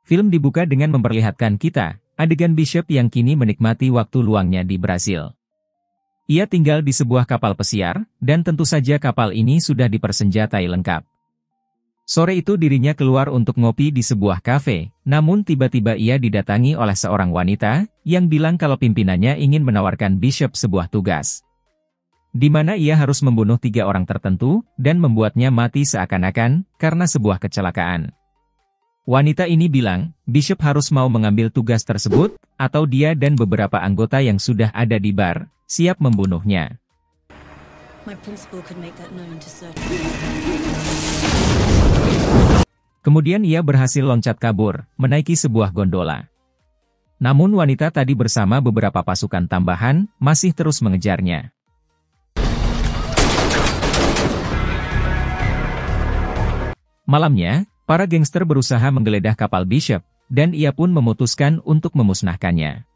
Film dibuka dengan memperlihatkan kita, adegan Bishop yang kini menikmati waktu luangnya di Brasil. Ia tinggal di sebuah kapal pesiar, dan tentu saja kapal ini sudah dipersenjatai lengkap. Sore itu dirinya keluar untuk ngopi di sebuah kafe, namun tiba-tiba ia didatangi oleh seorang wanita, yang bilang kalau pimpinannya ingin menawarkan Bishop sebuah tugas. Di mana ia harus membunuh 3 orang tertentu, dan membuatnya mati seakan-akan, karena sebuah kecelakaan. Wanita ini bilang, Bishop harus mau mengambil tugas tersebut, atau dia dan beberapa anggota yang sudah ada di bar, siap membunuhnya. Kemudian ia berhasil loncat kabur, menaiki sebuah gondola. Namun wanita tadi bersama beberapa pasukan tambahan, masih terus mengejarnya. Malamnya, para gangster berusaha menggeledah kapal Bishop, dan ia pun memutuskan untuk memusnahkannya.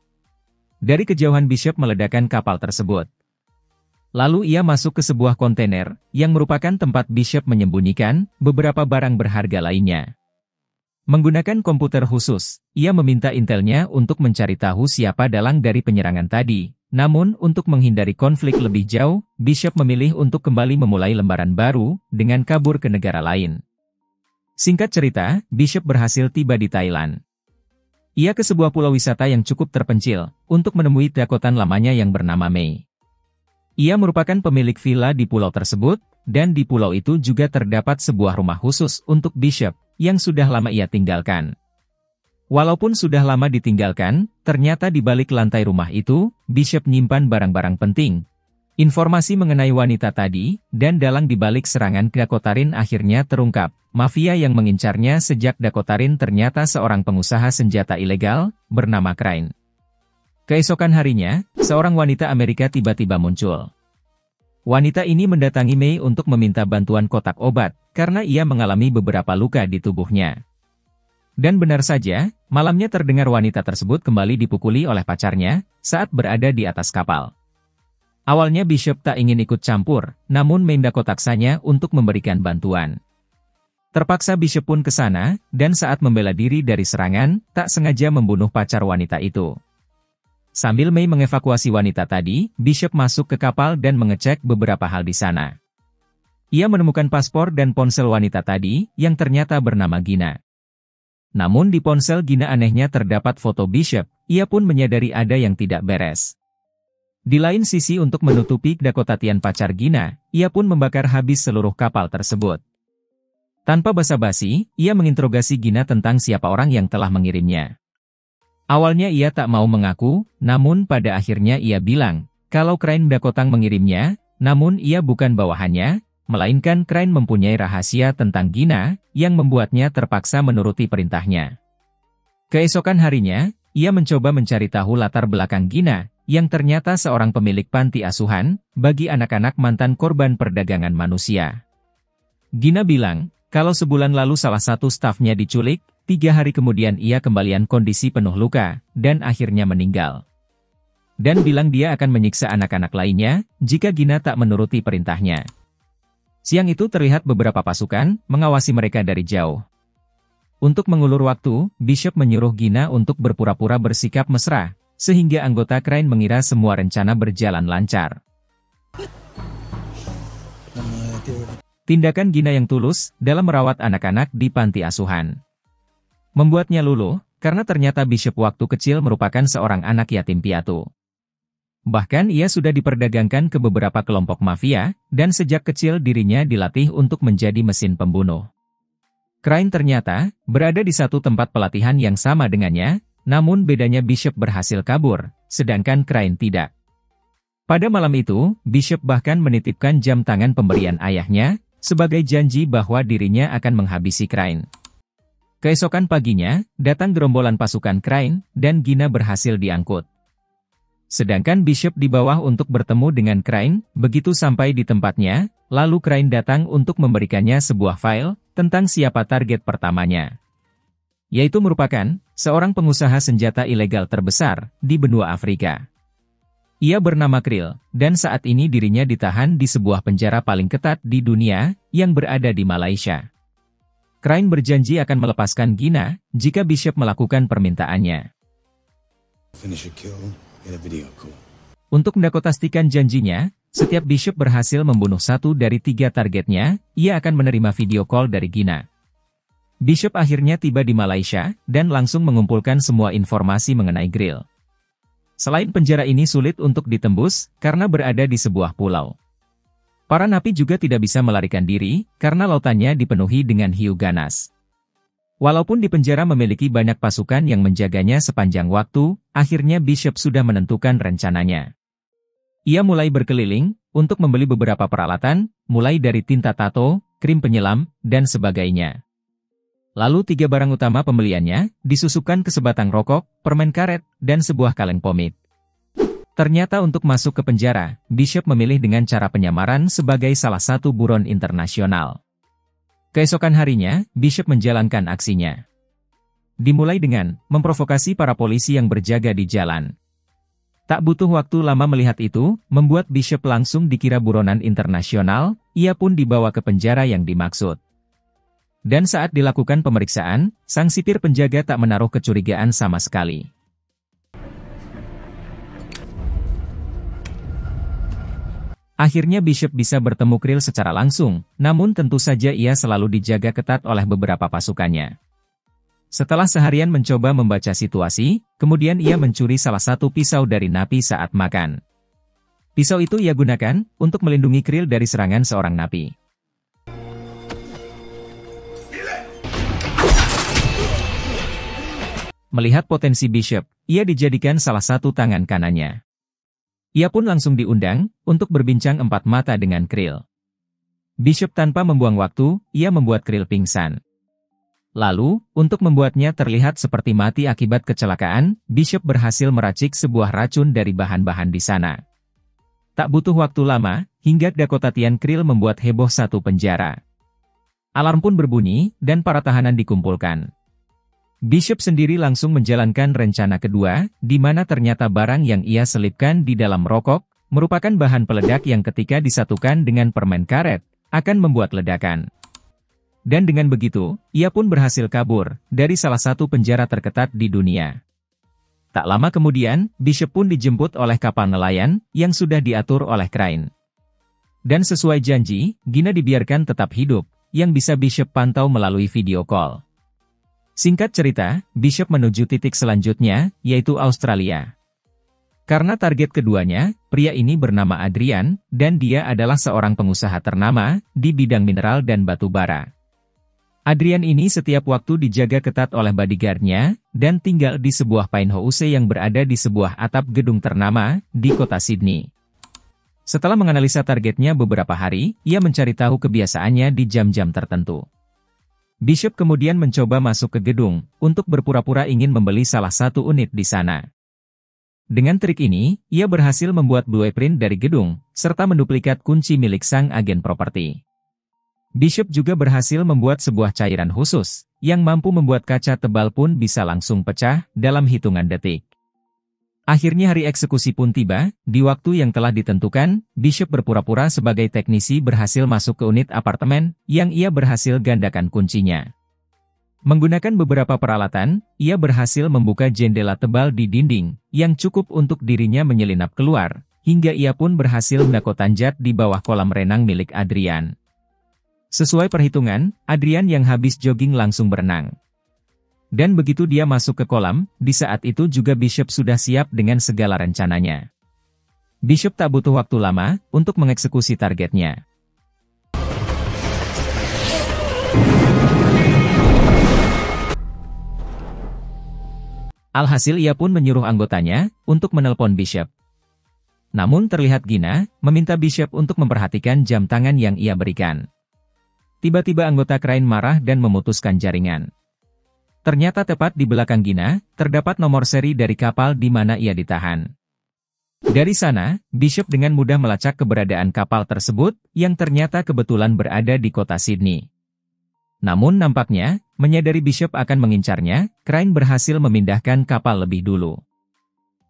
Dari kejauhan Bishop meledakkan kapal tersebut. Lalu ia masuk ke sebuah kontainer, yang merupakan tempat Bishop menyembunyikan beberapa barang berharga lainnya. Menggunakan komputer khusus, ia meminta intelnya untuk mencari tahu siapa dalang dari penyerangan tadi. Namun, untuk menghindari konflik lebih jauh, Bishop memilih untuk kembali memulai lembaran baru, dengan kabur ke negara lain. Singkat cerita, Bishop berhasil tiba di Thailand. Ia ke sebuah pulau wisata yang cukup terpencil, untuk menemui dakotan lamanya yang bernama Mei. Ia merupakan pemilik villa di pulau tersebut, dan di pulau itu juga terdapat sebuah rumah khusus untuk Bishop, yang sudah lama ia tinggalkan. Walaupun sudah lama ditinggalkan, ternyata di balik lantai rumah itu, Bishop nyimpan barang-barang penting. Informasi mengenai wanita tadi, dan dalang di balik serangan Dakotarin akhirnya terungkap. Mafia yang mengincarnya sejak Dakotarin ternyata seorang pengusaha senjata ilegal, bernama Crane. Keesokan harinya, seorang wanita Amerika tiba-tiba muncul. Wanita ini mendatangi Mei untuk meminta bantuan kotak obat, karena ia mengalami beberapa luka di tubuhnya. Dan benar saja, malamnya terdengar wanita tersebut kembali dipukuli oleh pacarnya, saat berada di atas kapal. Awalnya Bishop tak ingin ikut campur, namun Mei mendakotaksanya untuk memberikan bantuan. Terpaksa Bishop pun ke sana, dan saat membela diri dari serangan, tak sengaja membunuh pacar wanita itu. Sambil Mei mengevakuasi wanita tadi, Bishop masuk ke kapal dan mengecek beberapa hal di sana. Ia menemukan paspor dan ponsel wanita tadi, yang ternyata bernama Gina. Namun di ponsel Gina anehnya terdapat foto Bishop, ia pun menyadari ada yang tidak beres. Di lain sisi untuk menutupi kedakotatian pacar Gina, ia pun membakar habis seluruh kapal tersebut. Tanpa basa-basi, ia menginterogasi Gina tentang siapa orang yang telah mengirimnya. Awalnya ia tak mau mengaku, namun pada akhirnya ia bilang, kalau Crane Dakotang mengirimnya, namun ia bukan bawahannya, melainkan Crane mempunyai rahasia tentang Gina, yang membuatnya terpaksa menuruti perintahnya. Keesokan harinya, ia mencoba mencari tahu latar belakang Gina, yang ternyata seorang pemilik panti asuhan, bagi anak-anak mantan korban perdagangan manusia. Gina bilang, kalau sebulan lalu salah satu stafnya diculik, 3 hari kemudian ia kembalian kondisi penuh luka, dan akhirnya meninggal. Dan bilang dia akan menyiksa anak-anak lainnya, jika Gina tak menuruti perintahnya. Siang itu terlihat beberapa pasukan, mengawasi mereka dari jauh. Untuk mengulur waktu, Bishop menyuruh Gina untuk berpura-pura bersikap mesra, sehingga anggota Crane mengira semua rencana berjalan lancar. Tindakan Gina yang tulus dalam merawat anak-anak di panti asuhan membuatnya luluh, karena ternyata Bishop waktu kecil merupakan seorang anak yatim piatu. Bahkan ia sudah diperdagangkan ke beberapa kelompok mafia, dan sejak kecil dirinya dilatih untuk menjadi mesin pembunuh. Crane ternyata berada di satu tempat pelatihan yang sama dengannya, namun bedanya Bishop berhasil kabur, sedangkan Crane tidak. Pada malam itu, Bishop bahkan menitipkan jam tangan pemberian ayahnya, sebagai janji bahwa dirinya akan menghabisi Crane. Keesokan paginya, datang gerombolan pasukan Crane, dan Gina berhasil diangkut. Sedangkan Bishop di bawah untuk bertemu dengan Crane, begitu sampai di tempatnya, lalu Crane datang untuk memberikannya sebuah file, tentang siapa target pertamanya. Yaitu merupakan, seorang pengusaha senjata ilegal terbesar, di benua Afrika. Ia bernama Krill, dan saat ini dirinya ditahan di sebuah penjara paling ketat di dunia, yang berada di Malaysia. Crane berjanji akan melepaskan Gina jika Bishop melakukan permintaannya. Untuk mendakotastikan janjinya, setiap Bishop berhasil membunuh 1 dari 3 targetnya, ia akan menerima video call dari Gina. Bishop akhirnya tiba di Malaysia dan langsung mengumpulkan semua informasi mengenai Grill. Selain penjara ini sulit untuk ditembus karena berada di sebuah pulau. Para napi juga tidak bisa melarikan diri, karena lautannya dipenuhi dengan hiu ganas. Walaupun di penjara memiliki banyak pasukan yang menjaganya sepanjang waktu, akhirnya Bishop sudah menentukan rencananya. Ia mulai berkeliling, untuk membeli beberapa peralatan, mulai dari tinta tato, krim penyelam, dan sebagainya. Lalu 3 barang utama pembeliannya, disusupkan ke sebatang rokok, permen karet, dan sebuah kaleng pomade. Ternyata untuk masuk ke penjara, Bishop memilih dengan cara penyamaran sebagai salah satu buron internasional. Keesokan harinya, Bishop menjalankan aksinya. Dimulai dengan memprovokasi para polisi yang berjaga di jalan. Tak butuh waktu lama melihat itu, membuat Bishop langsung dikira buronan internasional, ia pun dibawa ke penjara yang dimaksud. Dan saat dilakukan pemeriksaan, sang sipir penjaga tak menaruh kecurigaan sama sekali. Akhirnya Bishop bisa bertemu Krill secara langsung, namun tentu saja ia selalu dijaga ketat oleh beberapa pasukannya. Setelah seharian mencoba membaca situasi, kemudian ia mencuri salah satu pisau dari napi saat makan. Pisau itu ia gunakan untuk melindungi Krill dari serangan seorang napi. Melihat potensi Bishop, ia dijadikan salah satu tangan kanannya. Ia pun langsung diundang untuk berbincang 4 mata dengan Krill. Bishop tanpa membuang waktu, ia membuat Krill pingsan. Lalu, untuk membuatnya terlihat seperti mati akibat kecelakaan, Bishop berhasil meracik sebuah racun dari bahan-bahan di sana. Tak butuh waktu lama, hingga dakotatian Krill membuat heboh satu penjara. Alarm pun berbunyi, dan para tahanan dikumpulkan. Bishop sendiri langsung menjalankan rencana kedua, di mana ternyata barang yang ia selipkan di dalam rokok, merupakan bahan peledak yang ketika disatukan dengan permen karet, akan membuat ledakan. Dan dengan begitu, ia pun berhasil kabur, dari salah satu penjara terketat di dunia. Tak lama kemudian, Bishop pun dijemput oleh kapal nelayan, yang sudah diatur oleh Crane. Dan sesuai janji, Gina dibiarkan tetap hidup, yang bisa Bishop pantau melalui video call. Singkat cerita, Bishop menuju titik selanjutnya, yaitu Australia. Karena target keduanya, pria ini bernama Adrian, dan dia adalah seorang pengusaha ternama, di bidang mineral dan batu bara. Adrian ini setiap waktu dijaga ketat oleh bodyguard-nya, dan tinggal di sebuah pinehouse yang berada di sebuah atap gedung ternama, di kota Sydney. Setelah menganalisa targetnya beberapa hari, ia mencari tahu kebiasaannya di jam-jam tertentu. Bishop kemudian mencoba masuk ke gedung, untuk berpura-pura ingin membeli salah satu unit di sana. Dengan trik ini, ia berhasil membuat blueprint dari gedung, serta menduplikat kunci milik sang agen properti. Bishop juga berhasil membuat sebuah cairan khusus, yang mampu membuat kaca tebal pun bisa langsung pecah, dalam hitungan detik. Akhirnya hari eksekusi pun tiba, di waktu yang telah ditentukan, Bishop berpura-pura sebagai teknisi berhasil masuk ke unit apartemen, yang ia berhasil gandakan kuncinya. Menggunakan beberapa peralatan, ia berhasil membuka jendela tebal di dinding, yang cukup untuk dirinya menyelinap keluar, hingga ia pun berhasil mendakotanjat di bawah kolam renang milik Adrian. Sesuai perhitungan, Adrian yang habis jogging langsung berenang. Dan begitu dia masuk ke kolam, di saat itu juga Bishop sudah siap dengan segala rencananya. Bishop tak butuh waktu lama, untuk mengeksekusi targetnya. Alhasil ia pun menyuruh anggotanya, untuk menelpon Bishop. Namun terlihat Gina, meminta Bishop untuk memperhatikan jam tangan yang ia berikan. Tiba-tiba anggota Crane marah dan memutuskan jaringan. Ternyata tepat di belakang Gina, terdapat nomor seri dari kapal di mana ia ditahan. Dari sana, Bishop dengan mudah melacak keberadaan kapal tersebut, yang ternyata kebetulan berada di kota Sydney. Namun nampaknya, menyadari Bishop akan mengincarnya, Crane berhasil memindahkan kapal lebih dulu.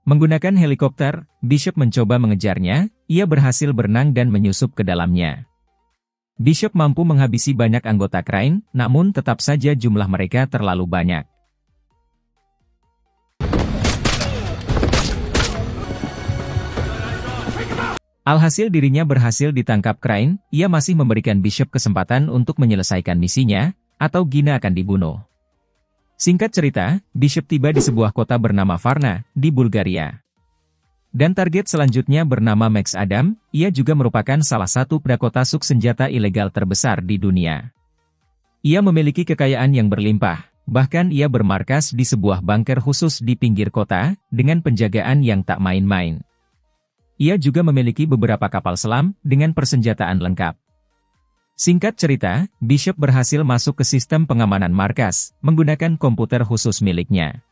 Menggunakan helikopter, Bishop mencoba mengejarnya, ia berhasil berenang dan menyusup ke dalamnya. Bishop mampu menghabisi banyak anggota Crane, namun tetap saja jumlah mereka terlalu banyak. Alhasil dirinya berhasil ditangkap Crane, ia masih memberikan Bishop kesempatan untuk menyelesaikan misinya, atau Gina akan dibunuh. Singkat cerita, Bishop tiba di sebuah kota bernama Varna, di Bulgaria. Dan target selanjutnya bernama Max Adam, ia juga merupakan salah satu pedakota suk senjata ilegal terbesar di dunia. Ia memiliki kekayaan yang berlimpah, bahkan ia bermarkas di sebuah bunker khusus di pinggir kota, dengan penjagaan yang tak main-main. Ia juga memiliki beberapa kapal selam, dengan persenjataan lengkap. Singkat cerita, Bishop berhasil masuk ke sistem pengamanan markas, menggunakan komputer khusus miliknya.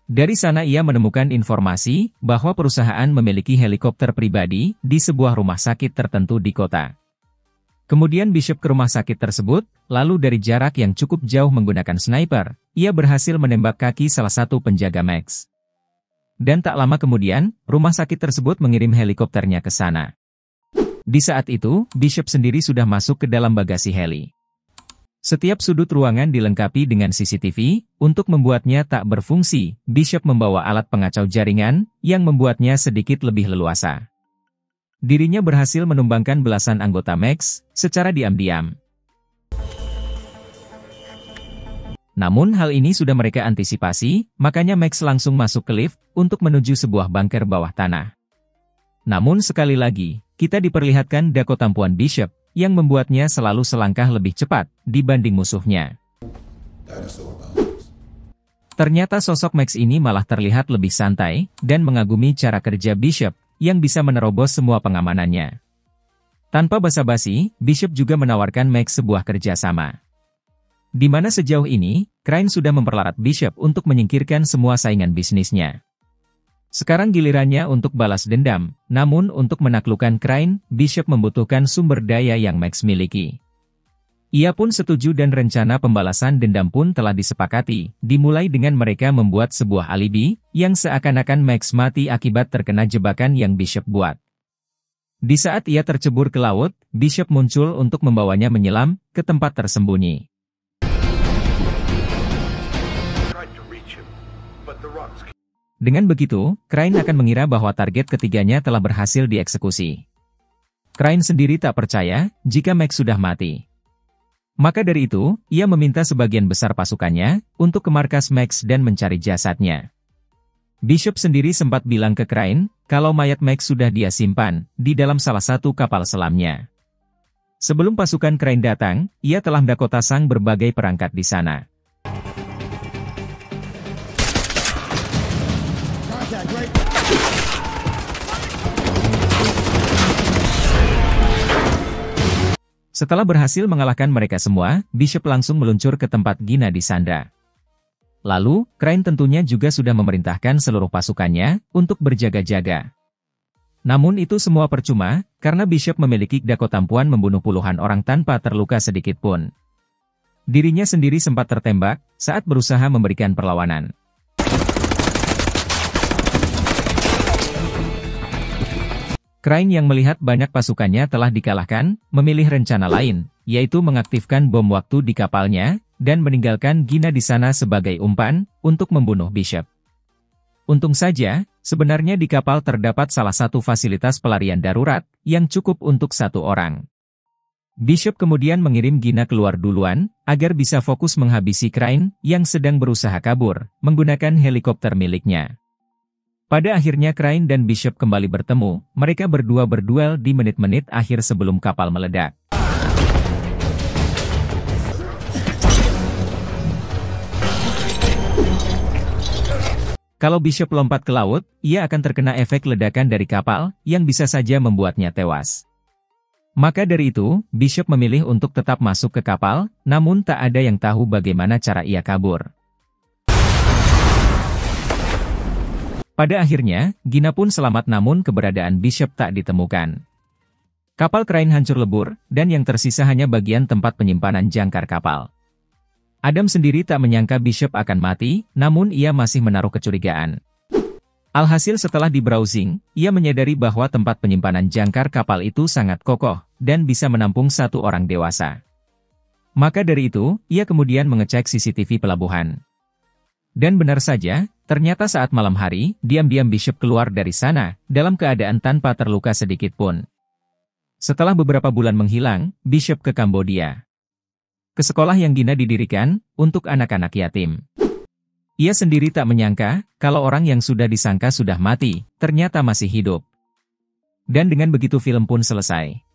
Dari sana ia menemukan informasi bahwa perusahaan memiliki helikopter pribadi di sebuah rumah sakit tertentu di kota. Kemudian Bishop ke rumah sakit tersebut, lalu dari jarak yang cukup jauh menggunakan sniper, ia berhasil menembak kaki salah satu penjaga Max. Dan tak lama kemudian, rumah sakit tersebut mengirim helikopternya ke sana. Di saat itu, Bishop sendiri sudah masuk ke dalam bagasi heli. Setiap sudut ruangan dilengkapi dengan CCTV, untuk membuatnya tak berfungsi, Bishop membawa alat pengacau jaringan, yang membuatnya sedikit lebih leluasa. Dirinya berhasil menumbangkan belasan anggota Max, secara diam-diam. Namun hal ini sudah mereka antisipasi, makanya Max langsung masuk ke lift, untuk menuju sebuah bunker bawah tanah. Namun sekali lagi, kita diperlihatkan ketampuan Bishop, yang membuatnya selalu selangkah lebih cepat dibanding musuhnya. Ternyata sosok Max ini malah terlihat lebih santai, dan mengagumi cara kerja Bishop, yang bisa menerobos semua pengamanannya. Tanpa basa-basi, Bishop juga menawarkan Max sebuah kerjasama. Di mana sejauh ini, Crane sudah memperlarat Bishop untuk menyingkirkan semua saingan bisnisnya. Sekarang gilirannya untuk balas dendam, namun untuk menaklukkan Crane, Bishop membutuhkan sumber daya yang Max miliki. Ia pun setuju dan rencana pembalasan dendam pun telah disepakati, dimulai dengan mereka membuat sebuah alibi, yang seakan-akan Max mati akibat terkena jebakan yang Bishop buat. Di saat ia tercebur ke laut, Bishop muncul untuk membawanya menyelam ke tempat tersembunyi. Dengan begitu, Crane akan mengira bahwa target ketiganya telah berhasil dieksekusi. Crane sendiri tak percaya jika Max sudah mati. Maka dari itu, ia meminta sebagian besar pasukannya untuk ke markas Max dan mencari jasadnya. Bishop sendiri sempat bilang ke Crane kalau mayat Max sudah dia simpan di dalam salah satu kapal selamnya. Sebelum pasukan Crane datang, ia telah mendakotasang berbagai perangkat di sana. Setelah berhasil mengalahkan mereka semua, Bishop langsung meluncur ke tempat Gina disandra. Lalu, Crane tentunya juga sudah memerintahkan seluruh pasukannya untuk berjaga-jaga. Namun itu semua percuma, karena Bishop memiliki ketampuan membunuh puluhan orang tanpa terluka sedikit pun. Dirinya sendiri sempat tertembak saat berusaha memberikan perlawanan. Crane yang melihat banyak pasukannya telah dikalahkan, memilih rencana lain, yaitu mengaktifkan bom waktu di kapalnya, dan meninggalkan Gina di sana sebagai umpan, untuk membunuh Bishop. Untung saja, sebenarnya di kapal terdapat salah satu fasilitas pelarian darurat, yang cukup untuk satu orang. Bishop kemudian mengirim Gina keluar duluan, agar bisa fokus menghabisi Crane, yang sedang berusaha kabur, menggunakan helikopter miliknya. Pada akhirnya Crane dan Bishop kembali bertemu, mereka berdua berduel di menit-menit akhir sebelum kapal meledak. Kalau Bishop lompat ke laut, ia akan terkena efek ledakan dari kapal, yang bisa saja membuatnya tewas. Maka dari itu, Bishop memilih untuk tetap masuk ke kapal, namun tak ada yang tahu bagaimana cara ia kabur. Pada akhirnya, Gina pun selamat namun keberadaan Bishop tak ditemukan. Kapal Crane hancur lebur, dan yang tersisa hanya bagian tempat penyimpanan jangkar kapal. Adam sendiri tak menyangka Bishop akan mati, namun ia masih menaruh kecurigaan. Alhasil setelah di-browsing, ia menyadari bahwa tempat penyimpanan jangkar kapal itu sangat kokoh, dan bisa menampung 1 orang dewasa. Maka dari itu, ia kemudian mengecek CCTV pelabuhan. Dan benar saja, ternyata saat malam hari, diam-diam Bishop keluar dari sana, dalam keadaan tanpa terluka sedikit pun. Setelah beberapa bulan menghilang, Bishop ke Kambodia. Ke sekolah yang Gina didirikan, untuk anak-anak yatim. Ia sendiri tak menyangka, kalau orang yang sudah disangka sudah mati, ternyata masih hidup. Dan dengan begitu film pun selesai.